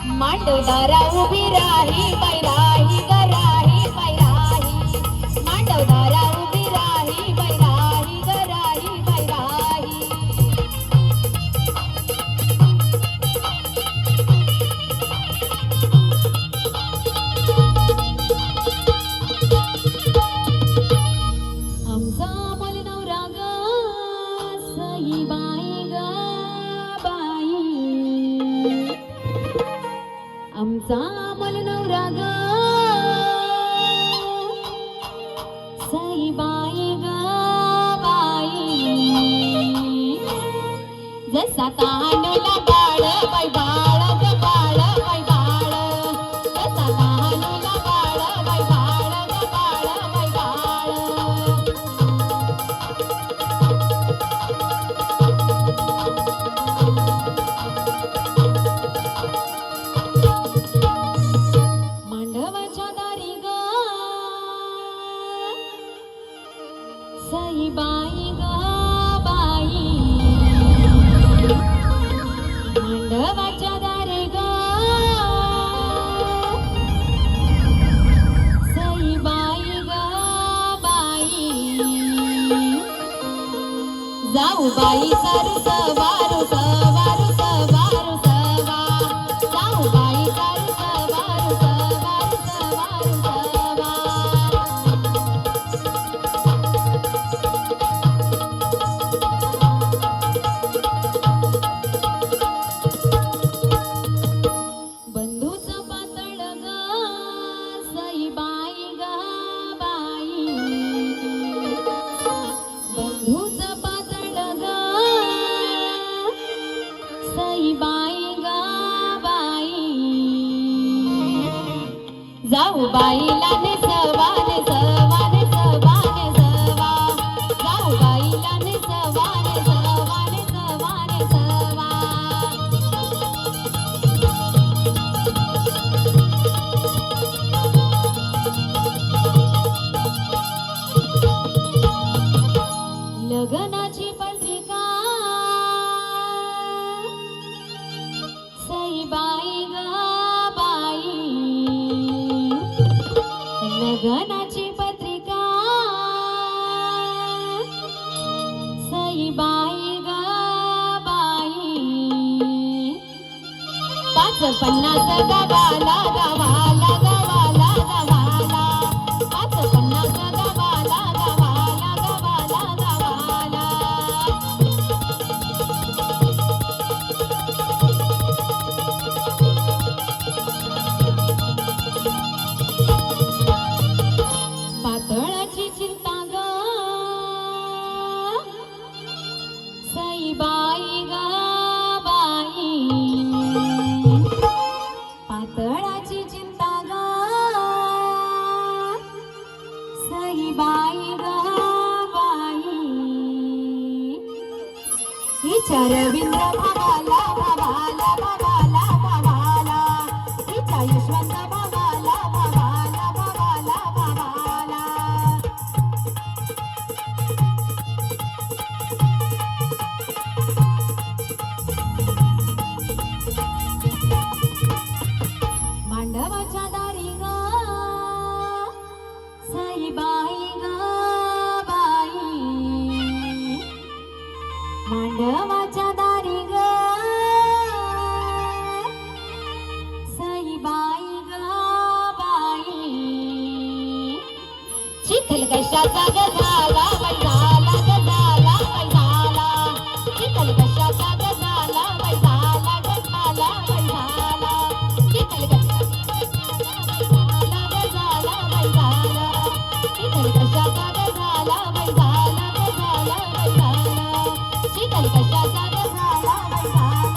मांडवदारा उभी राही बैराही गराही बैराही मांडवदारा उभी राही बैराही गराही बैराही आमचा अमोल नवरा ग सई बाई ग बाई आमचा अमोल नवरा ग सई बाई ग बाई जसा तानुला बाळ बाई बाळ ग बाळ बाई बाळ जसा तानुला बाळ बाई बाळ ग बाळ बाई बाळ मांडवाच्या दारी ग सई बाई ग बाई मांडवाच्या दारी ग सई बाई ग बाई जाऊ बाई सारू सवारू सवारू सवारू सवा जाऊ बाई सारू सवारू सवारू सवारू सवा बंधूचं पातळ ग सई बाई ग बाई बंधूचं पातळ ग सई बाई ग बाई जाऊ बाईला नेसवा नेसवा नेसवा नेसवा जाऊ बाईला नेसवा नेसवा नेसवा नेसवा लग्नाची पत्रिका सई बाई ग बाई लग्नाची पत्रिका सई बाई ग बाई 550 गावाला गावाला गावाला गावाला 550 गावाला गावाला गावाला गावाला पातळाची चिंता ग सई बाई ग बाई पातळाची चिंता ग सई बाई ग बाई हिच्या रवींद्र भावाला भावाला भावाला भावाला हिच्या यशवंत भावाला भावाला भावाला भावाला मांडवाच्या दारी ग सई बाई ग बाई मांडवाच्या दारी ग सई बाई ग बाई चिखल कशाचा ग झाला बाई झाला ग झाला बाई झाला चिखल कशाचा ग झाला बाई झाला ग झाला बाई झाला चिखल झाला बाई झाला चिखल कशाचा ग झाला बाई झाला ग झाला बाई झाला चिखल कशाचा ग झाला बाई झाला